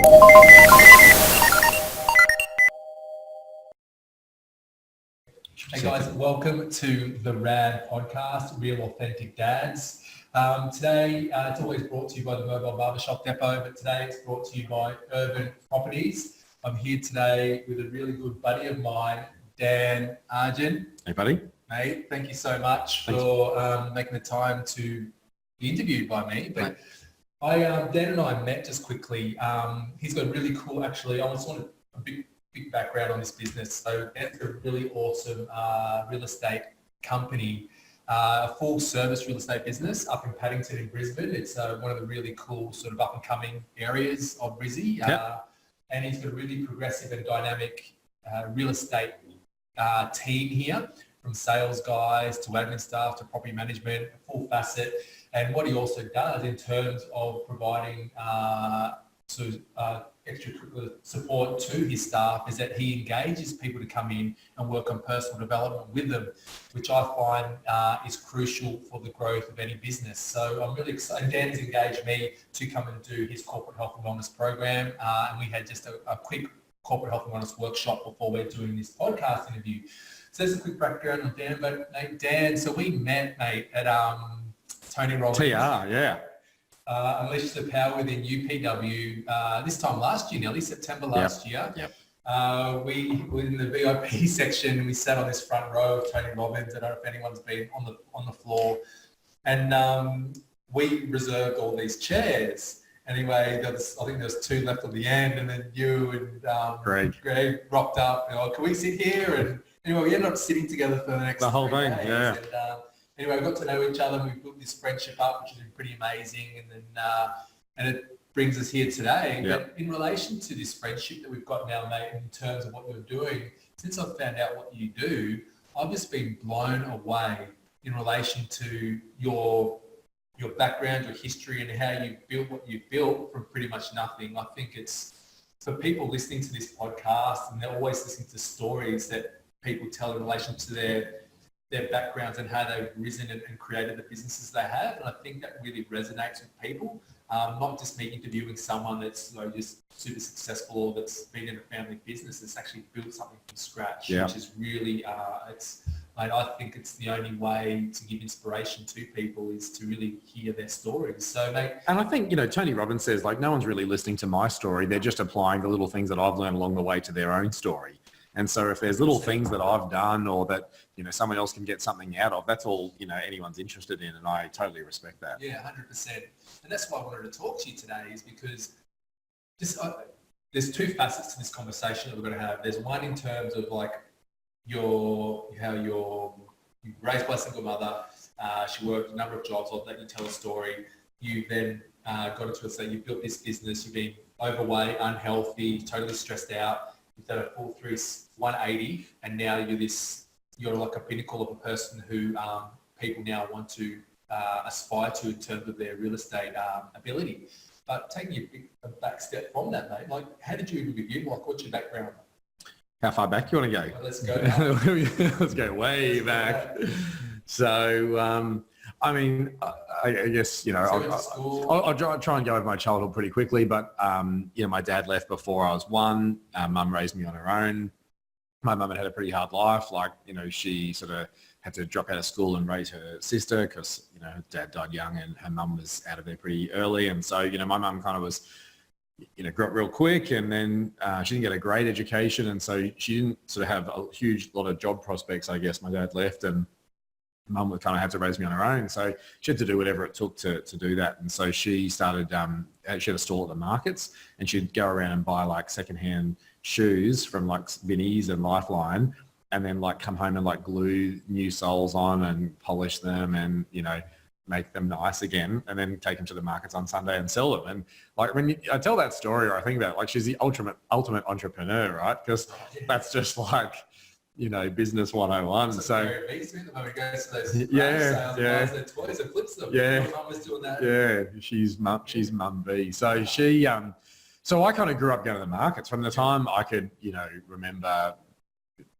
Hey guys, welcome to the R.A.D podcast, Real Authentic Dads. Today, it's always brought to you by the Mobile Barbershop Depot, but today it's brought to you by Urban Properties. I'm here today with a really good buddy of mine, Dan Argent. Hey buddy. Mate, thank you so much for making the time to be interviewed by me. But Dan and I met just quickly. He's got really cool, actually, I just want a big background on this business. So Dan's a really awesome real estate company, a full service real estate business up in Paddington in Brisbane. It's one of the really cool sort of up and coming areas of Brizzy. And he's got a really progressive and dynamic real estate team here, from sales guys to admin staff to property management, a full facet. And what he also does in terms of providing extracurricular support to his staff is that he engages people to come in and work on personal development with them, which I find is crucial for the growth of any business. So I'm really excited. Dan's engaged me to come and do his corporate health and wellness program, and we had just a quick corporate health and wellness workshop before we're doing this podcast interview. So there's a quick background on Dan. But mate, Dan, so we met, mate, at Tony Robbins. TR. Unleash the Power within UPW this time last year, nearly September last year. We were in the VIP section. We sat on this front row of Tony Robbins. I don't know if anyone's been on the floor. And we reserved all these chairs. Anyway, I think there was two left at the end, and then you and Greg rocked up. Can we sit here? And anyway, we ended up sitting together for the whole 3 thing. days. Yeah. And, anyway, we got to know each other and we built this friendship up, which has been pretty amazing. And then, and it brings us here today. Yep. But in relation to this friendship that we've got now, mate, in terms of what you're doing, since I've found out what you do, I've just been blown away in relation to your background, your history, and how you built what you built from pretty much nothing. I think it's for people listening to this podcast, and they're always listening to stories that people tell in relation to their backgrounds and how they've risen and created the businesses they have. And I think that really resonates with people, not just me interviewing someone that's just super successful or that's been in a family business that's actually built something from scratch, which is really, I think it's the only way to give inspiration to people is to really hear their stories. So, mate. And I think, Tony Robbins says, no one's really listening to my story. They're just applying the little things that I've learned along the way to their own story. And so if there's little things that I've done or that, someone else can get something out of, that's all, anyone's interested in. And I totally respect that. Yeah, 100%. And that's why I wanted to talk to you today, is because there's two facets to this conversation that we're going to have. There's one in terms of how you're raised by a single mother. She worked a number of jobs. I'll let you tell a story. You then got into it. So you built this business. You've been overweight, unhealthy, totally stressed out. You've done a full 180, and now you're like a pinnacle of a person who people now want to aspire to in terms of their real estate ability. But taking a back step from that, mate, how did you even begin? What's your background? How far back do you want to go? Well, let's go. Let's go way back. So, I guess, I'll try and go over my childhood pretty quickly, but, my dad left before I was one. Mum raised me on her own. My mum had a pretty hard life. She sort of had to drop out of school and raise her sister because, her dad died young and her mum was out of there pretty early. And so, my mum kind of was, grew up real quick, and then she didn't get a great education. And so she didn't sort of have a huge lot of job prospects, I guess. My dad left and Mum would kind of have to raise me on her own. So she had to do whatever it took to do that. And so she started, she had a stall at the markets, and she'd go around and buy secondhand shoes from Vinnie's and Lifeline, and then come home and glue new soles on and polish them and, make them nice again, and then take them to the markets on Sunday and sell them. And when I tell that story, or I think about she's the ultimate entrepreneur, right? Because that's just business 101. She's mum B. So she, so I kind of grew up going to the markets from the time I could, remember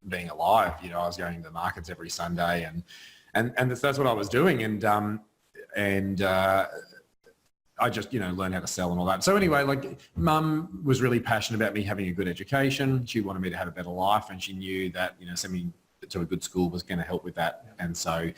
being alive. I was going to the markets every Sunday, and that's what I was doing. And I just, learned how to sell and all that. So anyway, like mum was really passionate about me having a good education. She wanted me to have a better life, and she knew that, sending me to a good school was going to help with that. And so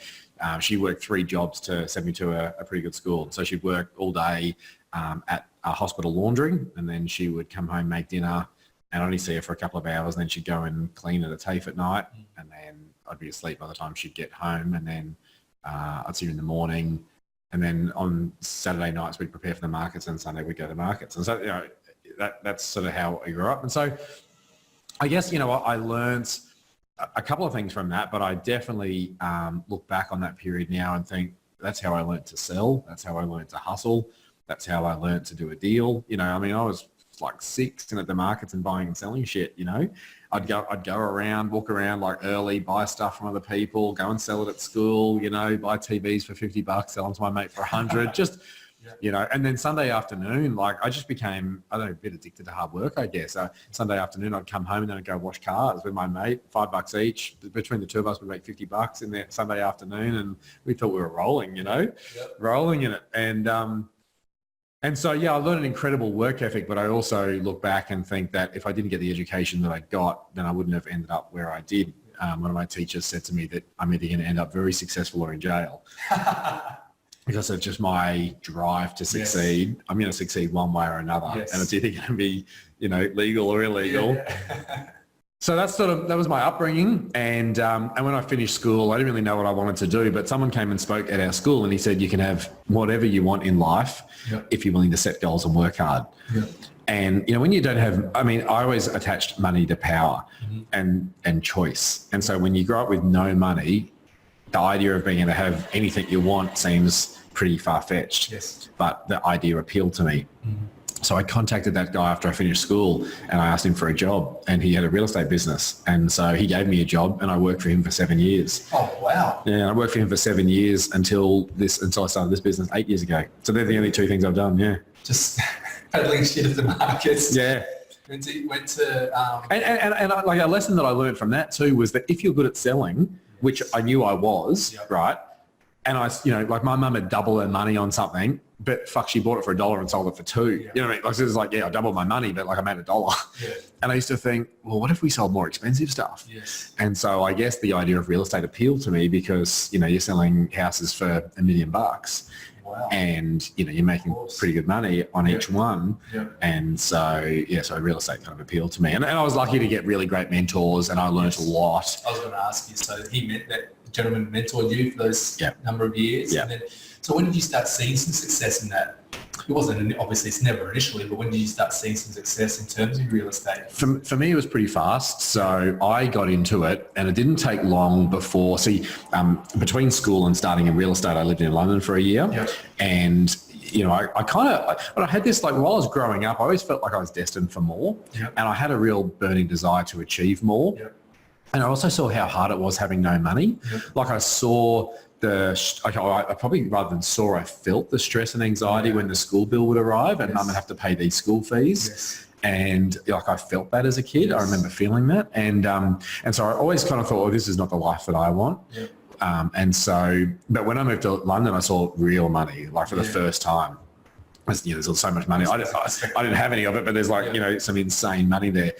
she worked 3 jobs to send me to a pretty good school. So she'd work all day at a hospital laundry, and then she would come home, make dinner, and only see her for a couple of hours. And then she'd go and clean at a TAFE at night, and then I'd be asleep by the time she'd get home. And then I'd see her in the morning. And then on Saturday nights, we'd prepare for the markets, and Sunday we'd go to markets. And so, that's sort of how I grew up. And so I guess, I learned a couple of things from that, but I definitely look back on that period now and think that's how I learned to sell. That's how I learned to hustle. That's how I learned to do a deal. I was like 6 and at the markets and buying and selling shit, I'd go around, walk around like early, buy stuff from other people, go and sell it at school, buy TVs for $50, sell them to my mate for 100, just, and then Sunday afternoon, like I just became, I don't know, a bit addicted to hard work, I guess. Sunday afternoon, I'd come home and then I'd go wash cars with my mate, $5 each. Between the two of us, we'd make $50 in that Sunday afternoon, and we thought we were rolling, rolling in it. And so, I learned an incredible work ethic, but I also look back and think that if I didn't get the education that I got, then I wouldn't have ended up where I did. One of my teachers said to me that I'm either going to end up very successful or in jail. Because of just my drive to succeed. Yes. I'm going to succeed one way or another. Yes. And it's either going to be, legal or illegal. Yeah. So that was my upbringing. And when I finished school, I didn't really know what I wanted to do, but someone came and spoke at our school, and he said, you can have whatever you want in life if you're willing to set goals and work hard. Yep. And, when you don't have, I always attached money to power and choice. And so when you grow up with no money, the idea of being able to have anything you want seems pretty far-fetched. Yes. But the idea appealed to me. Mm-hmm. So I contacted that guy after I finished school, and I asked him for a job, and he had a real estate business. And so he gave me a job, and I worked for him for 7 years. Oh, wow. Yeah, I worked for him for 7 years until I started this business 8 years ago. So they're the only 2 things I've done, yeah. Just peddling shit at the markets. Yeah. And like a lesson that I learned from that too was that if you're good at selling, which I knew I was, right? And I, like my mum had doubled her money on something, but fuck, she bought it for $1 and sold it for $2. Yeah. You know what I mean? Like, so it's like, I doubled my money, but like I made $1. Yeah. And I used to think, well, what if we sold more expensive stuff? Yes. And so I guess the idea of real estate appealed to me because, you're selling houses for $1 million. Wow. And, you're making pretty good money on each one. Yeah. And so, so real estate kind of appealed to me. And I was lucky to get really great mentors, and I learned a lot. I was going to ask you, so he meant that the gentleman mentored you for those number of years. Yeah. And then, so when did you start seeing some success in that? It wasn't, obviously it's never initially, but when did you start seeing some success in terms of real estate? For me, it was pretty fast. So I got into it, and it didn't take long before, between school and starting in real estate, I lived in London for a year. Yep. And I had this, like, while I was growing up, I always felt like I was destined for more. Yep. And I had a real burning desire to achieve more. Yep. And I also saw how hard it was having no money. Yep. Like I saw I probably rather than saw, I felt the stress and anxiety when the school bill would arrive and mum would have to pay these school fees. Yes. And like I felt that as a kid. Yes. I remember feeling that. And so I always kind of thought, oh, this is not the life that I want. Yep. But when I moved to London, I saw real money, like for the first time. There's so much money. I didn't have any of it, but there's like, some insane money there.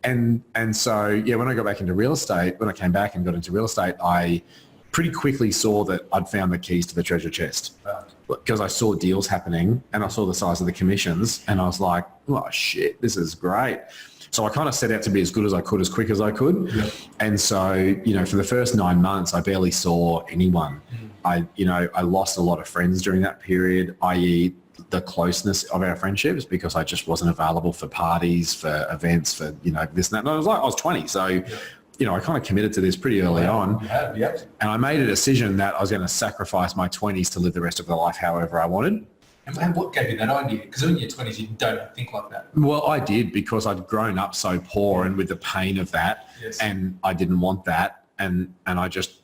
And so, when I got back into real estate, when I came back and got into real estate, I pretty quickly saw that I'd found the keys to the treasure chest because I saw deals happening and I saw the size of the commissions and I was like, oh shit, this is great. So I kind of set out to be as good as I could, as quick as I could. Yep. And so, for the first 9 months, I barely saw anyone. I lost a lot of friends during that period, i.e. the closeness of our friendships, because I just wasn't available for parties, for events, for, this and that. And I was 20. So, I kind of committed to this pretty early on. Yep. And I made a decision that I was going to sacrifice my 20s to live the rest of the life however I wanted. And what gave you that idea? Because in your 20s, you don't think like that. Well, I did, because I'd grown up so poor and with the pain of that, and I didn't want that. And I just...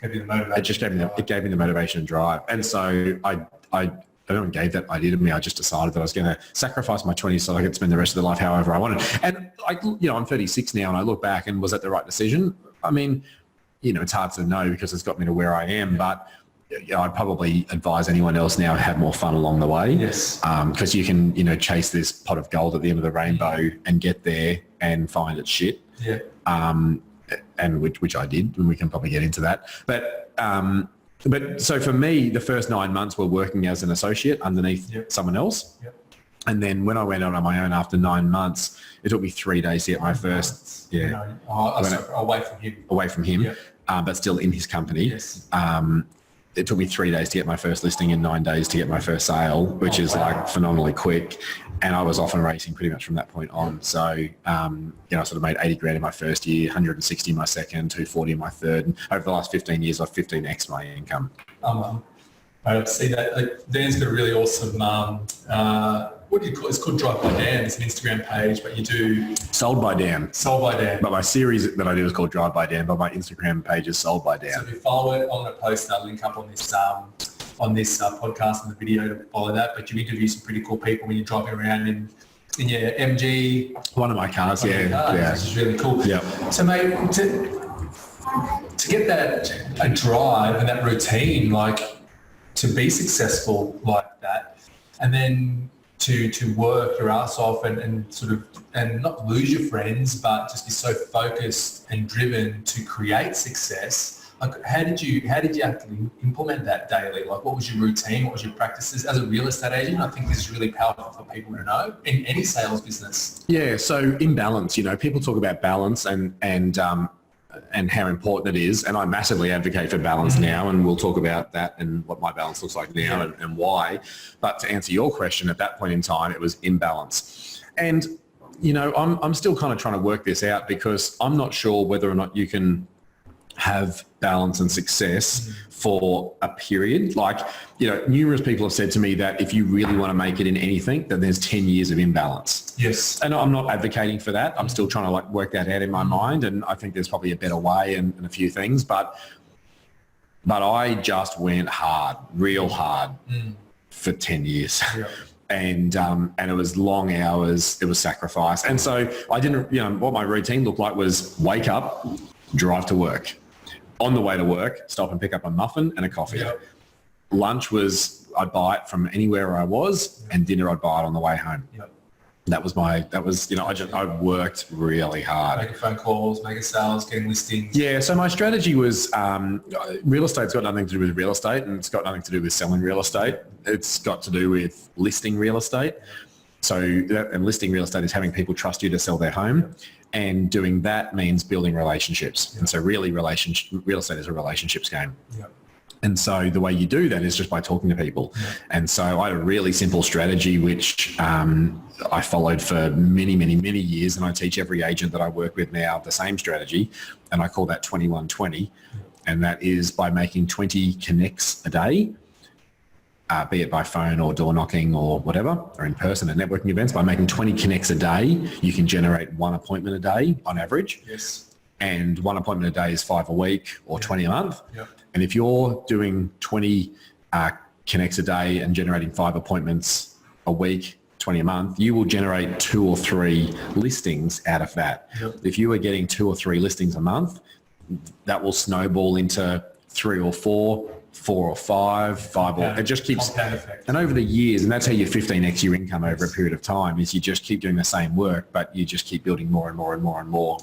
Gave you the motivation. It gave me the motivation and drive. And so everyone gave that idea to me. I just decided that I was going to sacrifice my 20s so I could spend the rest of the life however I wanted. And I'm 36 now, and I look back and was that the right decision? I mean, it's hard to know because it's got me to where I am, but I'd probably advise anyone else now have more fun along the way. Yes. Because you can, chase this pot of gold at the end of the rainbow and get there and find it shit. Yeah. And which I did, and we can probably get into that. But so for me, the first 9 months were working as an associate underneath someone else. Yep. And then when I went out on my own after 9 months, it took me 3 days to get my first, away from him. Away from him, yep. But still in his company. Yes. It took me 3 days to get my first listing and 9 days to get my first sale, which is like phenomenally quick. And I was off and racing pretty much from that point on. So, I sort of made 80 grand in my first year, 160 in my second, 240 in my third. And over the last 15 years, I've 15x my income. I see that. Dan's got a really awesome, what do you call it? It's called Drive by Dan. It's an Instagram page, but you do... Sold by Dan. Sold by Dan. But my series that I do is called Drive by Dan, but my Instagram page is Sold by Dan. So if you follow it, I'm going to post a link up on this podcast and the video to follow that. But you interview some pretty cool people when you're driving around in your MG. One of my cars, yeah. Which is really cool. Yeah. So mate, to get a drive and that routine, like to be successful like that, and then to work your ass off and sort of, and not lose your friends, but just be so focused and driven to create success. Like, how did you actually implement that daily? Like, what was your routine? What was your practices as a real estate agent? I think this is really powerful for people to know in any sales business. Yeah. So in balance, people talk about balance and how important it is. And I massively advocate for balance now, and we'll talk about that and what my balance looks like now and why. But to answer your question, at that point in time, it was imbalance. And, I'm still kind of trying to work this out because I'm not sure whether or not you can have balance and success for a period. Like, numerous people have said to me that if you really want to make it in anything, then there's 10 years of imbalance. Yes. And I'm not advocating for that. I'm still trying to work that out in my mind. And I think there's probably a better way and a few things, but I just went hard, real hard for 10 years. Yeah. And it was long hours, it was sacrifice. And so I didn't, what my routine looked like was wake up, drive to work. On the way to work, stop and pick up a muffin and a coffee. Yep. Lunch was, I'd buy it from anywhere I was, and dinner I'd buy it on the way home. Yep. I worked really hard. Making phone calls, making sales, getting listings. Yeah, so my strategy was real estate's got nothing to do with real estate, and it's got nothing to do with selling real estate. It's got to do with listing real estate. And listing real estate is having people trust you to sell their home. And doing that means building relationships. Yep. And so really real estate is a relationships game. Yep. And so the way you do that is just by talking to people. Yep. And so I had a really simple strategy, which I followed for many, many, many years. And I teach every agent that I work with now the same strategy. And I call that 21-20. Yep. And that is by making 20 connects a day, be it by phone or door knocking or whatever, or in person at networking events. By making 20 connects a day, you can generate 1 appointment a day on average. Yes. And 1 appointment a day is 5 a week or 20 a month. Yep. And if you're doing 20 connects a day and generating 5 appointments a week, 20 a month, you will generate 2 or 3 listings out of that. Yep. If you are getting 2 or 3 listings a month, that will snowball into 3 or 4 or 5 or it just keeps, and over the years, and that's how you 15x your income over a period of time, is you just keep doing the same work, but you just keep building more and more and more and more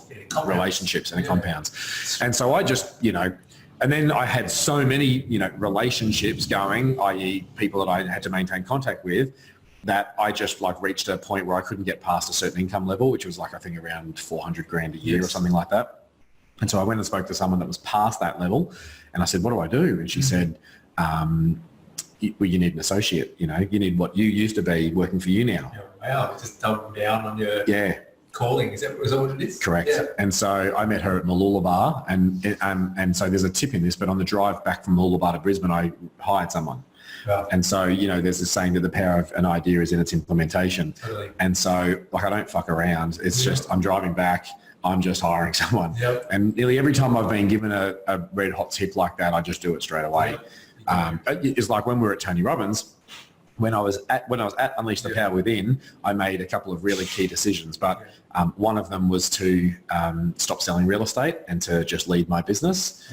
relationships, and it compounds. And so I just, and then I had so many, relationships going, i.e. people that I had to maintain contact with, that I just reached a point where I couldn't get past a certain income level, which was I think around 400 grand a year or something like that. And so I went and spoke to someone that was past that level, and I said, what do I do? And she said, you need an associate, you need what you used to be working for you now. Wow, just double down on your calling. Is that what it is? Correct. Yeah. And so I met her at Mooloolaba, and so there's a tip in this, but on the drive back from Mooloolaba to Brisbane, I hired someone. Wow. And so, there's this saying that the power of an idea is in its implementation. Totally. And so I don't fuck around. It's just, I'm driving back, I'm just hiring someone. Yep. And nearly every time I've been given a red hot tip like that, I just do it straight away. Yep. It's like when we were at Tony Robbins, when I was at Unleash the Power Within, I made a couple of really key decisions, but one of them was to stop selling real estate and to just lead my business.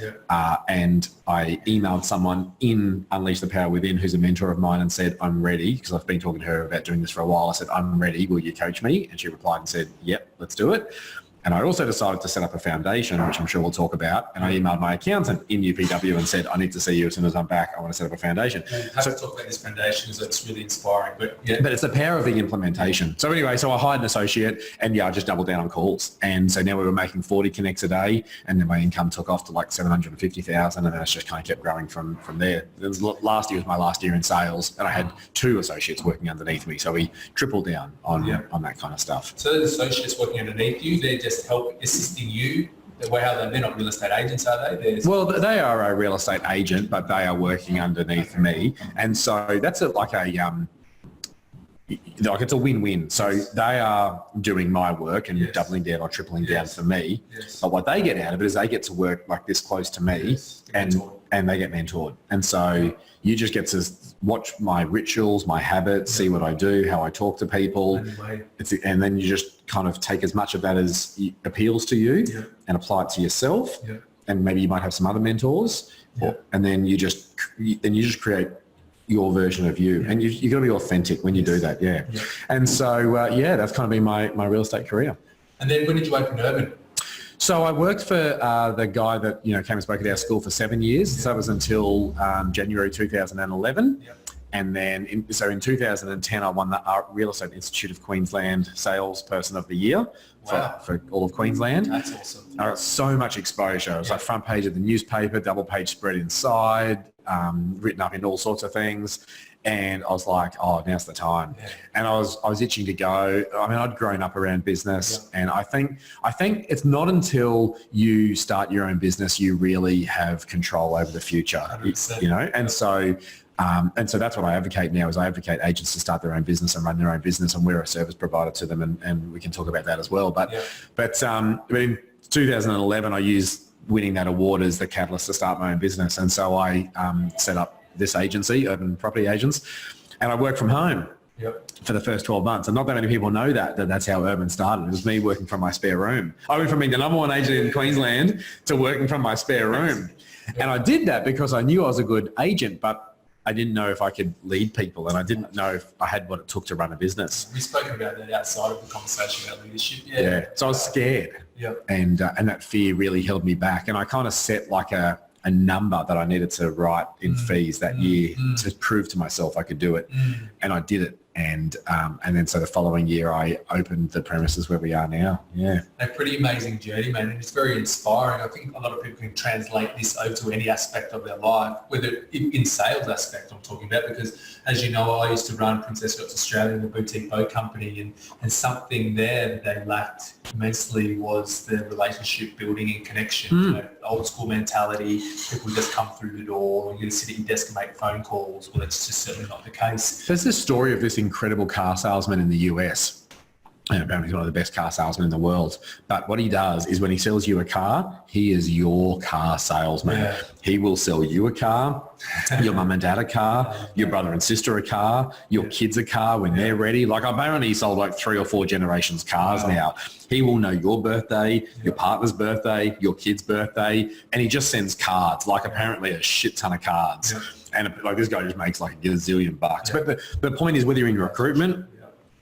And I emailed someone in Unleash the Power Within who's a mentor of mine and said, I'm ready, because I've been talking to her about doing this for a while. I said, I'm ready. Will you coach me? And she replied and said, yep, let's do it. And I also decided to set up a foundation, which I'm sure we'll talk about. And I emailed my accountant in UPW and said, I need to see you as soon as I'm back. I want to set up a foundation. We have to talk about this foundation because it's really inspiring. But it's the power of the implementation. So anyway, so I hired an associate and I just doubled down on calls. And so now we were making 40 connects a day, and then my income took off to like 750,000, and then it's just kind of kept growing from there. Last year was my last year in sales, and I had 2 associates working underneath me. So we tripled down on that kind of stuff. So those associates working underneath you, they're just help assisting you. They're not real estate agents, are they? Well, they are a real estate agent, but they are working underneath me, and so that's like it's a win-win. So they are doing my work and doubling down or tripling down for me. But what they get out of it is they get to work like this close to me, and they get mentored. And so you just get to watch my rituals, my habits, see what I do, how I talk to people. And then you just kind of take as much of that as appeals to you and apply it to yourself. And maybe you might have some other mentors. And then you just create your version of you. And you've got to be authentic when you do that. And so, that's kind of been my real estate career. And then when did you open Urban? So I worked for the guy that came and spoke at our school for 7 years. So that was until January 2011. And then in 2010, I won the Real Estate Institute of Queensland Salesperson of the Year for all of Queensland. That's awesome. I got so much exposure. It was like front page of the newspaper, double page spread inside, written up in all sorts of things. And I was like, oh, now's the time. And I was itching to go. I mean, I'd grown up around business, and I think it's not until you start your own business you really have control over the future. 100%. And so that's what I advocate now. Is I advocate agents to start their own business and run their own business, and we're a service provider to them, and we can talk about that as well. But in 2011, I used winning that award as the catalyst to start my own business, and so I set up this agency, Urban Property Agents, and I worked from home for the first 12 months. And not that many people know that's how Urban started. It was me working from my spare room. I went from being the number 1 agent in Queensland to working from my spare room. And I did that because I knew I was a good agent, but I didn't know if I could lead people, and I didn't know if I had what it took to run a business. We've spoken about that outside of the conversation about leadership. So I was scared. And that fear really held me back. And I kind of set like a number that I needed to write in fees that year to prove to myself I could do it. And I did it. And then so the following year I opened the premises where we are now. A pretty amazing journey, man, and it's very inspiring. I think a lot of people can translate this over to any aspect of their life, whether in sales aspect I'm talking about, because as you know, I used to run Princess Yachts Australia, the boutique boat company, and something there that they lacked immensely was the relationship building and connection. Old school mentality, people just come through the door, you're going to sit at your desk and make phone calls. Well, that's just certainly not the case. There's this story of this incredible car salesman in the US. Apparently he's one of the best car salesmen in the world. But what he does is when he sells you a car, he is your car salesman. He will sell you a car, your mum and dad a car, your brother and sister a car, your kids a car when they're ready. Like I've only sold like 3 or 4 generations cars now. He will know your birthday, your partner's birthday, your kid's birthday, and he just sends cards, like apparently a shit ton of cards. And like this guy just makes like a gazillion bucks. But the point is, whether you're in recruitment,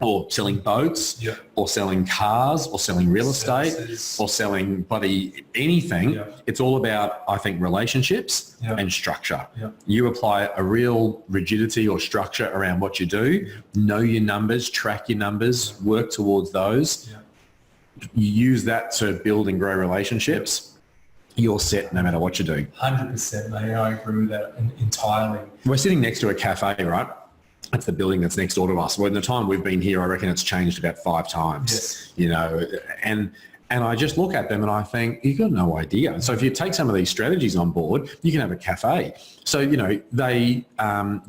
or selling boats, or selling cars, or selling real estate, or selling anything. It's all about, I think, relationships and structure. You apply a real rigidity or structure around what you do, know your numbers, track your numbers, work towards those. You use that to build and grow relationships. You're set no matter what you do. 100%, mate. I agree with that entirely. We're sitting next to a cafe, right? It's the building that's next door to us. Well, in the time we've been here, I reckon it's changed about 5 times, and I just look at them and I think, you've got no idea. So if you take some of these strategies on board, you can have a cafe. So, they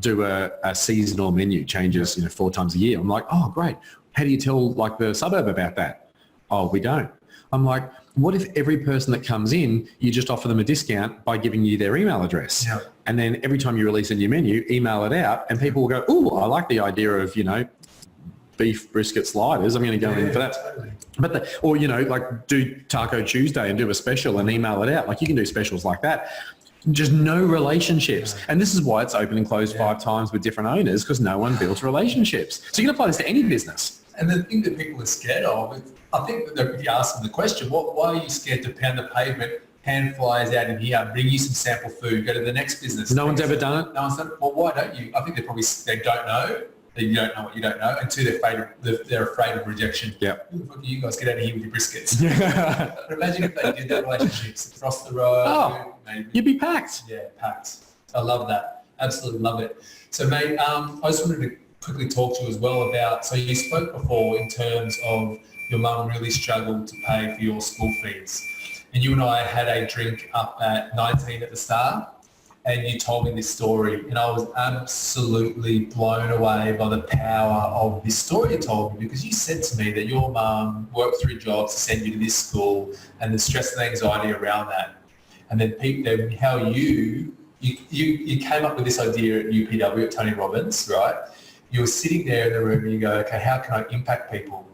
do a seasonal menu, changes, 4 times a year. I'm like, oh, great. How do you tell like the suburb about that? Oh, we don't. I'm like, what if every person that comes in, you just offer them a discount by giving you their email address? Yeah. And then every time you release a new menu, email it out and people will go, oh, I like the idea of, beef brisket sliders. I'm going to go in for that. Totally. Or, like do Taco Tuesday and do a special and email it out. Like you can do specials like that. Just no relationships. And this is why it's open and closed 5 times with different owners, because no one builds relationships. So you can apply this to any business. And the thing that people are scared of, I think that if you ask them the question, why are you scared to pound the pavement, hand flies out in here, bring you some sample food, go to the next business? No one's ever done it? No one's done it. Well, why don't you? I think they don't know. That you don't know what you don't know, and 2, they're afraid of rejection. Yeah. Who the fuck are you guys? Get out of here with your briskets. But imagine if they did that relationships across the road. Maybe. You'd be packed. Yeah, packed. I love that. Absolutely love it. So, mate, I just wanted to quickly talk to you as well about, so you spoke before in terms of your mum really struggled to pay for your school fees. And you and I had a drink up at 19 at the start. And you told me this story, and I was absolutely blown away by the power of this story you told me, because you said to me that your mum worked 3 jobs to send you to this school and the stress and anxiety around that. And then how you came up with this idea at UPW at Tony Robbins, right? You were sitting there in the room and you go, okay, how can I impact people?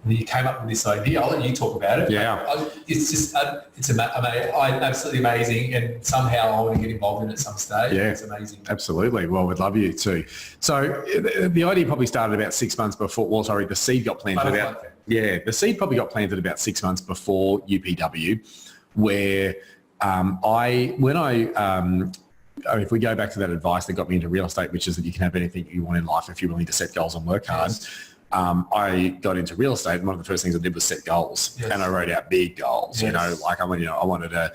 And you came up with this idea. I'll let you talk about it. Yeah. It's just, it's absolutely amazing. And somehow I want to get involved in it at some stage. Yeah. It's amazing. Absolutely. Well, we'd love you too. So the idea probably started about 6 months before, the seed got planted the seed probably got planted about 6 months before UPW, where if we go back to that advice that got me into real estate, which is that you can have anything you want in life if you're willing to set goals and work hard. I got into real estate, and one of the first things I did was set goals, and I wrote out big goals. Like I wanted a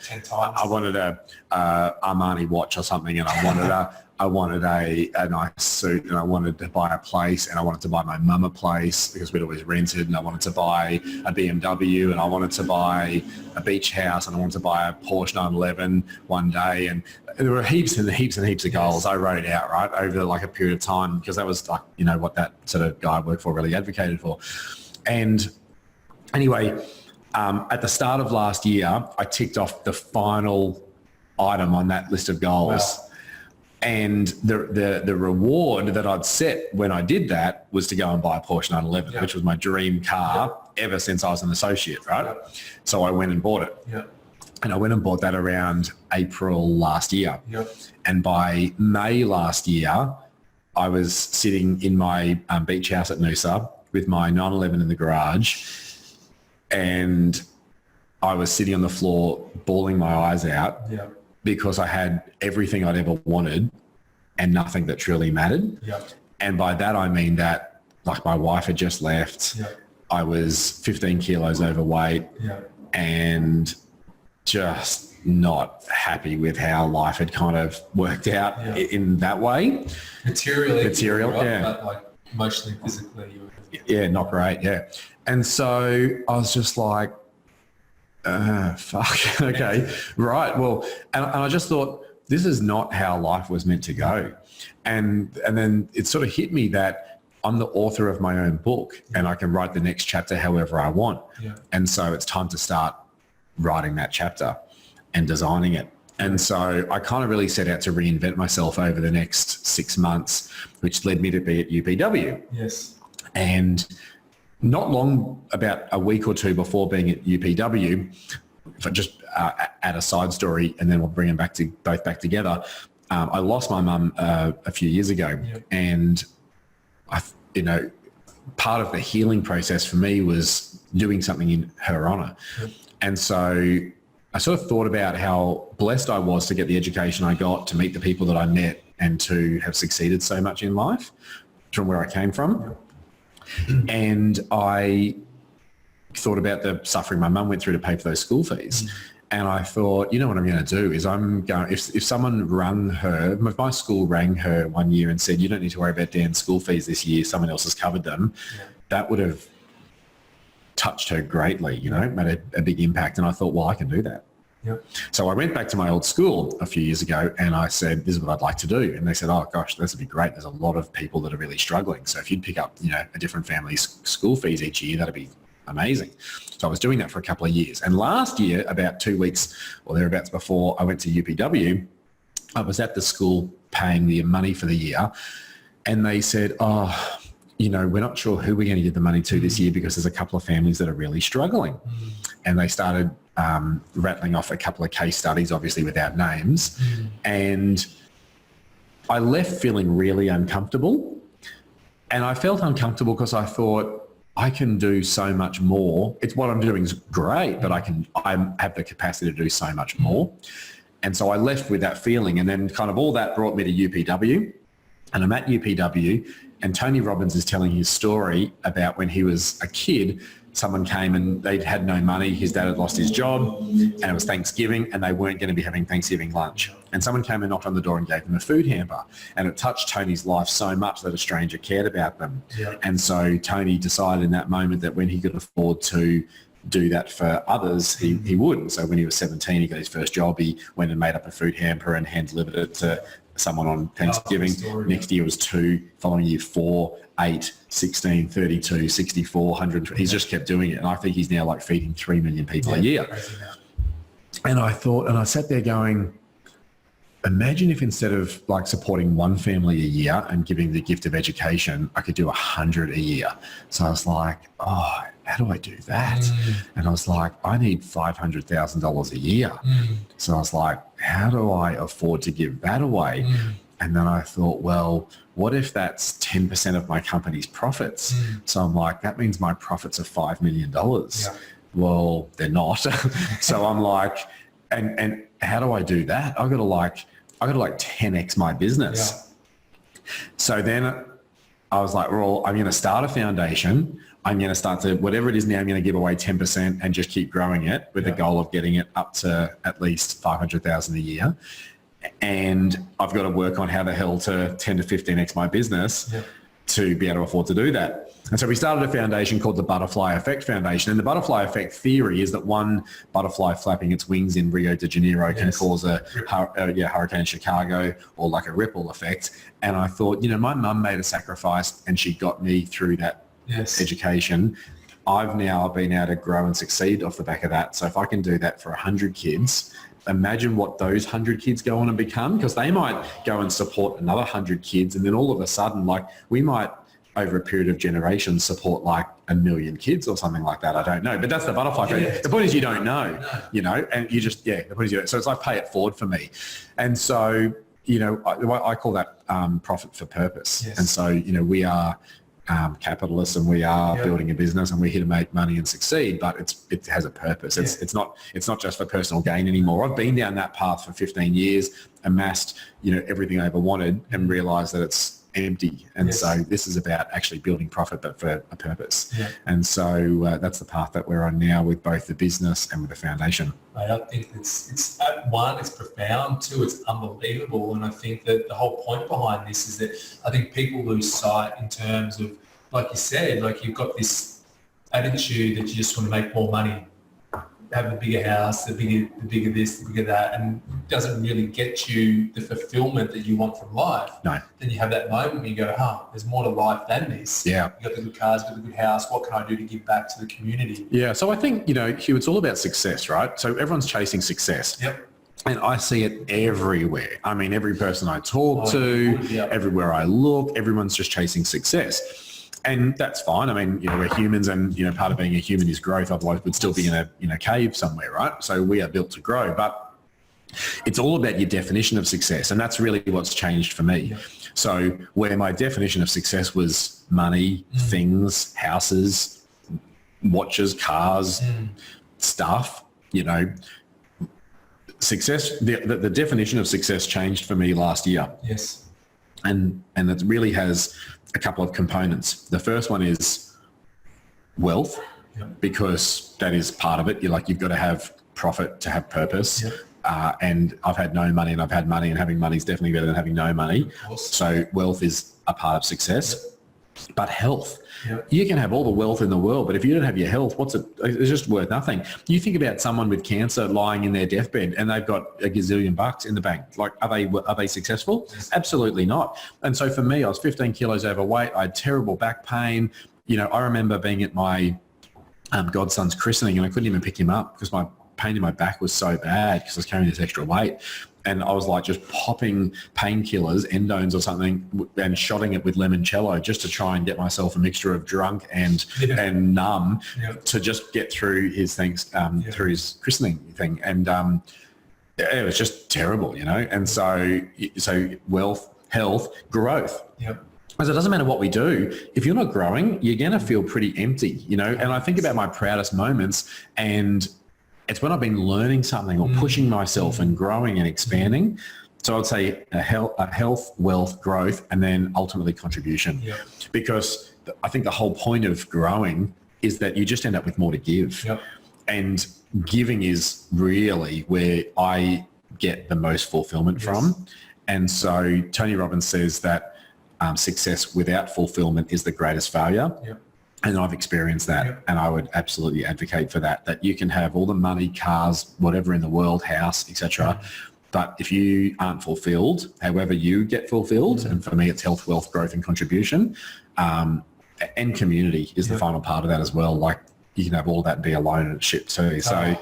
Armani watch or something, and I wanted a nice suit, and I wanted to buy a place, and I wanted to buy my mum a place because we'd always rented, and I wanted to buy a BMW, and I wanted to buy a beach house, and I wanted to buy a Porsche 911 one day, and there were heaps and heaps and heaps of goals I wrote out, right, over like a period of time, because that was like, what that sort of guy I worked for really advocated for. And anyway, at the start of last year, I ticked off the final item on that list of goals. Wow. And the reward that I'd set when I did that was to go and buy a Porsche 911, which was my dream car ever since I was an associate, right? So I went and bought it. And I went and bought that around April last year. And by May last year, I was sitting in my beach house at Noosa with my 911 in the garage, and I was sitting on the floor bawling my eyes out because I had everything I'd ever wanted and nothing that truly mattered. And by that, I mean that, like, my wife had just left. I was 15 kilos overweight and just not happy with how life had kind of worked out in that way. Material, but like emotionally, physically. Not great, And so I was just like, fuck, okay, right. Well, and I just thought, this is not how life was meant to go. And then it sort of hit me that I'm the author of my own book and I can write the next chapter however I want. And so it's time to start writing that chapter and designing it. And so I kind of really set out to reinvent myself over the next 6 months, which led me to be at UPW. And not long, about a week or two before being at UPW, if I just add a side story and then we'll bring them both back together. I lost my mum a few years ago, and part of the healing process for me was doing something in her honour. And so I sort of thought about how blessed I was to get the education I got, to meet the people that I met, and to have succeeded so much in life from where I came from. And I thought about the suffering my mum went through to pay for those school fees. And I thought, what I'm going to do is if someone rang her, if my school rang her one year and said, you don't need to worry about Dan's school fees this year, someone else has covered them, that would have touched her greatly, made a big impact. And I thought, well, I can do that. So I went back to my old school a few years ago and I said, this is what I'd like to do. And they said, oh gosh, this would be great. There's a lot of people that are really struggling. So if you'd pick up, a different family's school fees each year, that'd be amazing. So I was doing that for a couple of years. And last year, about 2 weeks or thereabouts before I went to UPW, I was at the school paying the money for the year, and they said, oh, you know, we're not sure who we're going to give the money to this year because there's a couple of families that are really struggling. And they started rattling off a couple of case studies, obviously without names. And I left feeling really uncomfortable. And I felt uncomfortable because I thought, I can do so much more. It's what I'm doing is great, but I have the capacity to do so much more. And so I left with that feeling. And then kind of all that brought me to UPW. And I'm at UPW, and Tony Robbins is telling his story about when he was a kid. Someone came and they'd had no money. His dad had lost his job, and it was Thanksgiving, and they weren't going to be having Thanksgiving lunch. And someone came and knocked on the door and gave them a food hamper. And it touched Tony's life so much that a stranger cared about them. Yeah. And so Tony decided in that moment that when he could afford to do that for others, he would. So when he was 17, he got his first job. He went and made up a food hamper and hand delivered it to someone on Thanksgiving. Next year was 2, following year 4, 8, 16, 32, 64, 100. He's just kept doing it. And I think he's now like feeding 3 million people a year. And I thought, and I sat there going, imagine if instead of like supporting one family a year and giving the gift of education, I could do 100 a year. So I was like, oh, how do I do that? And I was like, I need $500,000 a year. So I was like, how do I afford to give that away? And then I thought, well, what if that's 10% of my company's profits? So I'm like, that means my profits are $5 million. Yeah. Well, they're not. So I'm like, and how do I do that? I got to like 10x my business. Yeah. So then I was like, well, I'm going to start a foundation. I'm going to start to, whatever it is now, I'm going to give away 10% and just keep growing it with the goal of getting it up to at least 500,000 a year. And I've got to work on how the hell to 10 to 15x my business to be able to afford to do that. And so we started a foundation called the Butterfly Effect Foundation. And the Butterfly Effect theory is that one butterfly flapping its wings in Rio de Janeiro can cause a hurricane in Chicago, or like a ripple effect. And I thought, you know, my mum made a sacrifice and she got me through that education. I've now been able to grow and succeed off the back of that. So if I can do that for 100 kids, imagine what those 100 kids go on and become, because they might go and support another 100 kids. And then all of a sudden, like, we might, over a period of generations, support like 1 million kids or something like that. I don't know. But that's the butterfly effect. The point is you don't know, you know, and you just, the point is you don't. So it's like pay it forward for me. And so, you know, I call that profit for purpose. And so, you know, we are capitalists, and we are building a business, and we're here to make money and succeed, but it has a purpose. It's not just for personal gain anymore. I've been down that path for 15 years, amassed, you know, everything I ever wanted, and realized that it's empty. And so this is about actually building profit, but for a purpose. And so that's the path that we're on now with both the business and with the foundation. I think it's one, it's profound. Two, it's unbelievable. And I think that the whole point behind this is that I think people lose sight in terms of, like you said, like you've got this attitude that you just want to make more money, have a bigger house, the bigger this, the bigger that, and it doesn't really get you the fulfillment that you want from life. No. Then you have that moment where you go, there's more to life than this. Yeah. You got the good cars, you got the good house. What can I do to give back to the community? Yeah. So I think, you know, Hugh, it's all about success, right? So everyone's chasing success. Yep. And I see it everywhere. I mean, every person I talk to, everywhere I look, everyone's just chasing success. And that's fine. I mean, you know, we're humans, and, you know, part of being a human is growth. Otherwise we'd still be in a cave somewhere, right? So we are built to grow, but it's all about your definition of success. And that's really what's changed for me. So where my definition of success was money, things, houses, watches, cars, stuff, you know, success, the definition of success changed for me last year. Yes. And it really has a couple of components. The first one is wealth, because that is part of it. You've got to have profit to have purpose. And I've had no money, and I've had money, and having money is definitely better than having no money. So wealth is a part of success. But health, you can have all the wealth in the world, but if you don't have your health, it's just worth nothing. You think about someone with cancer lying in their deathbed and they've got $1 gazillion in the bank. Like, are they successful? Absolutely not. And so for me, I was 15 kilos overweight. I had terrible back pain. You know, I remember being at my godson's christening, and I couldn't even pick him up because my pain in my back was so bad because I was carrying this extra weight. And I was like just popping painkillers, endones or something, and shotting it with limoncello just to try and get myself a mixture of drunk and numb to just get through his things, through his christening thing. And it was just terrible, you know. And so wealth, health, growth. Yep. Because it doesn't matter what we do. If you're not growing, you're going to feel pretty empty, you know. And I think about my proudest moments, and it's when I've been learning something or pushing myself and growing and expanding. So I'd say a health, wealth, growth, and then ultimately contribution. Yep. Because I think the whole point of growing is that you just end up with more to give. Yep. And giving is really where I get the most fulfillment from. And so Tony Robbins says that success without fulfillment is the greatest failure. Yep. And I've experienced that, and I would absolutely advocate for that, that you can have all the money, cars, whatever in the world, house, etc. But if you aren't fulfilled, however you get fulfilled, and for me it's health, wealth, growth and contribution, and community is the final part of that as well. Like you can have all of that and be alone and shit too. So,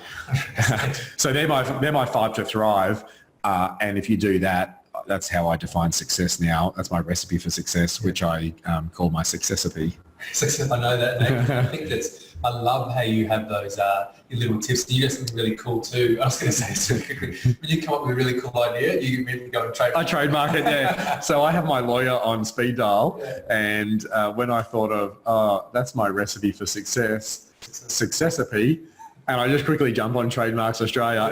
so they're my 5 to thrive. And if you do that, that's how I define success now. That's my recipe for success, which I call my successity. Success, I know that name. I think I love how you have those your little tips. You do something really cool too. I was going to say so quickly, when you come up with a really cool idea, you immediately go and trademark. I trademark it, yeah. So I have my lawyer on speed dial, and when I thought of, that's my recipe for success, successity, and I just quickly jump on Trademarks Australia,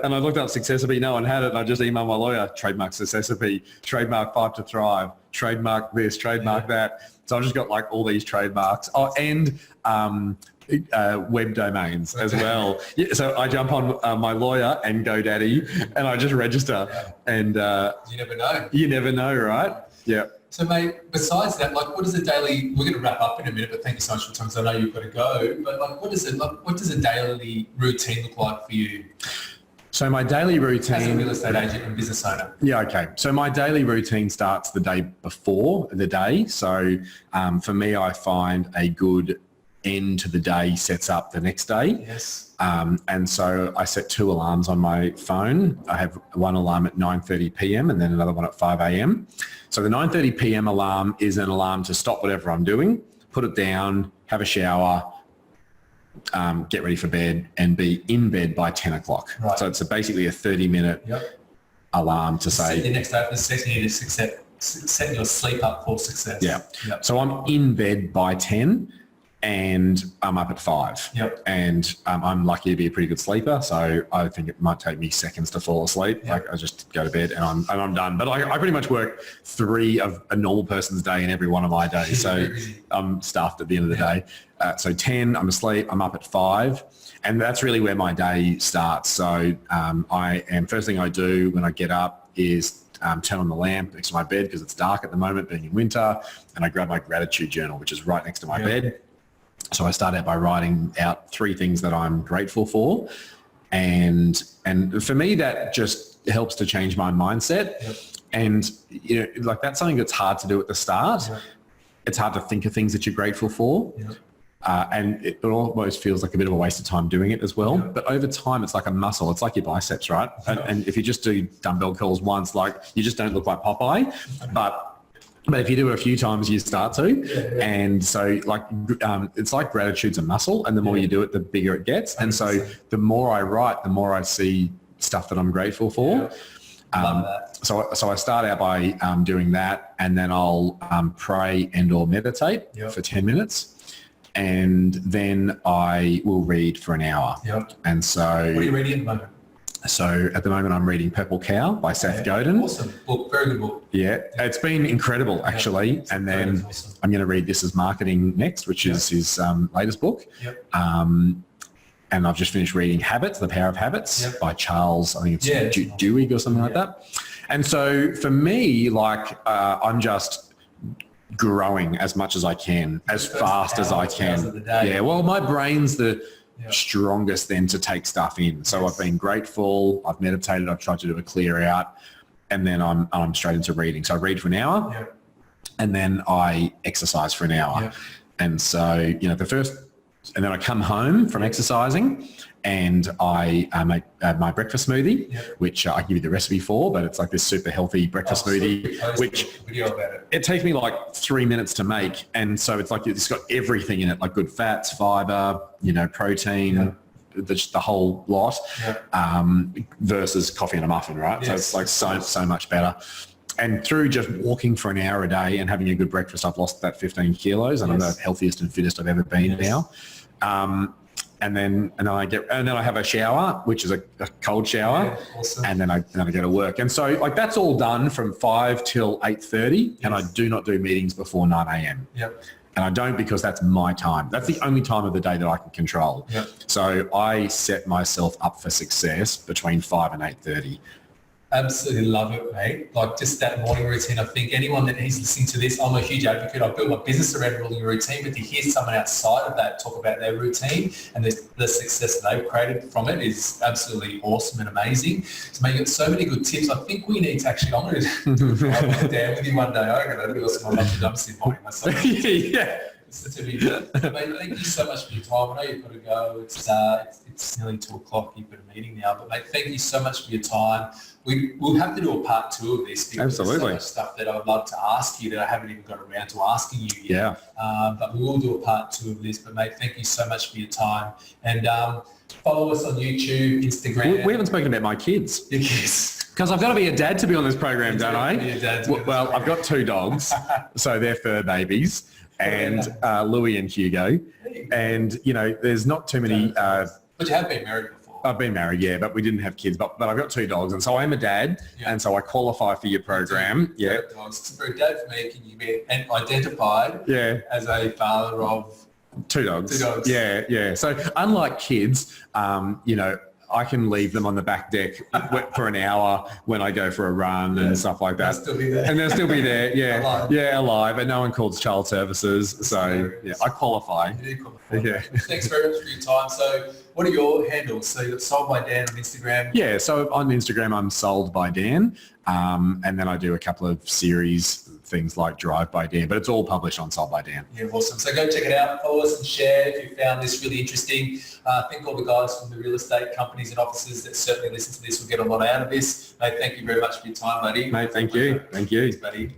and I looked up successity, no one had it, and I just emailed my lawyer, trademark successity, trademark 5 to thrive, trademark this, trademark that. So I've just got like all these trademarks. Oh, and web domains as well. Yeah, so I jump on my lawyer and GoDaddy, and I just register. And you never know. You never know, right? Yeah. So, mate, besides that, like, what is a daily? We're going to wrap up in a minute, but thank you so much for your time, because I know you've got to go. But like, what does a daily routine look like for you? So my daily routine... As a real estate agent and business owner. Yeah, okay. So my daily routine starts the day before the day. So for me, I find a good end to the day sets up the next day. Yes. And so I set 2 alarms on my phone. I have one alarm at 9:30 p.m. and then another one at 5 a.m. So the 9:30 p.m. alarm is an alarm to stop whatever I'm doing, put it down, have a shower, get ready for bed, and be in bed by 10 o'clock. Right. So it's basically a 30-minute alarm to say... Set the next day, you need to set your sleep up for success. Yeah. Yep. So I'm in bed by 10 and I'm up at 5. Yep. And I'm lucky to be a pretty good sleeper, so I think it might take me seconds to fall asleep. Yep. Like I just go to bed and I'm done. But I pretty much work 3 of a normal person's day in every one of my days. So I'm stuffed at the end of the day. So 10, I'm asleep, I'm up at 5. And that's really where my day starts. So first thing I do when I get up is turn on the lamp next to my bed because it's dark at the moment being in winter, and I grab my gratitude journal, which is right next to my bed. So I start out by writing out 3 things that I'm grateful for. And for me, that just helps to change my mindset. Yep. And, you know, like that's something that's hard to do at the start. Yep. It's hard to think of things that you're grateful for. Yep. And it almost feels like a bit of a waste of time doing it as well. Yep. But over time, it's like a muscle. It's like your biceps, right? And if you just do dumbbell curls once, like you just don't look like Popeye. But if you do it a few times, you start to. And so like it's like gratitude's a muscle, and the more you do it, the bigger it gets. And so the more I write, the more I see stuff that I'm grateful for. Love that. So I start out by doing that, and then I'll pray and or meditate for 10 minutes. And then I will read for an hour. Yep. And so... What are you reading at the moment? So at the moment I'm reading Purple Cow by Seth Godin. Awesome book, very good book. Yeah, it's been incredible actually. And then awesome. I'm going to read This Is Marketing next, which is his latest book. Yep. And I've just finished reading Habits, The Power of Habits by Charles, I think it's Duhigg or something like that. And so for me, like I'm just growing as much as I can, as fast as I can. Yeah, well, my brain's the strongest then to take stuff in. So I've been grateful, I've meditated, I've tried to do a clear out, and then I'm straight into reading. So I read for an hour and then I exercise for an hour. And so, you know, the first and then I come home from exercising and I make my breakfast smoothie, which I give you the recipe for, but it's like this super healthy breakfast smoothie, which it takes me like 3 minutes to make. And so it's like it's got everything in it, like good fats, fiber, protein, the whole lot, versus coffee and a muffin, right? So it's like so much better. And through just walking for an hour a day and having a good breakfast, I've lost that 15 kilos, and I'm the healthiest and fittest I've ever been now. And then I have a shower, which is a cold shower, and then I go to work. And so like that's all done from 5 till 8:30, and I do not do meetings before 9 a.m. And I don't, because that's my time. That's the only time of the day that I can control. So I set myself up for success between 5 and 8:30. Absolutely love it, mate. Like just that morning routine. I think anyone that is listening to this, I'm a huge advocate. I've built my business around building a routine, but to hear someone outside of that talk about their routine and the success they've created from it is absolutely awesome and amazing. So mate, you've got so many good tips. I think we need to actually, I'm going to do a down with you one day. I'm going to be awesome. I love the dumpster morning myself. Mate, thank you so much for your time. I know you've got to go. It's nearly 2 o'clock. You've got a meeting now. But mate, thank you so much for your time. We'll have to do a part 2 of this because there's so much stuff that I would love to ask you that I haven't even got around to asking you yet. But we will do a part 2 of this. But mate, thank you so much for your time. And follow us on YouTube, Instagram. We haven't spoken about my kids. Your kids. Because I've got to be a dad to be on this program, don't I? Well, I've got 2 dogs, so they're fur babies. And Louis and Hugo. And, there's not too many... but you have been married before. I've been married, yeah, but we didn't have kids. But I've got 2 dogs, and so I am a dad, and so I qualify for your program. So for a dad, for me, can you be identified as a father of... 2 dogs. 2 dogs. Yeah. So unlike kids, I can leave them on the back deck for an hour when I go for a run and stuff like that. They'll still be there. And they'll still be there, Alive. Alive. And no one calls child services. So, I qualify. You do qualify. Thanks very much for your time. So what are your handles? So you've got Sold by Dan on Instagram. Yeah, so on Instagram, I'm Sold by Dan. And then I do a couple of series, things like Drive by Dan, but it's all published on Sold by Dan. Yeah, awesome. So go check it out. Follow us and share if you found this really interesting. I think all the guys from the real estate companies and offices that certainly listen to this will get a lot out of this. Mate, thank you very much for your time, buddy. Mate, thank you. Thank you. Thanks, buddy.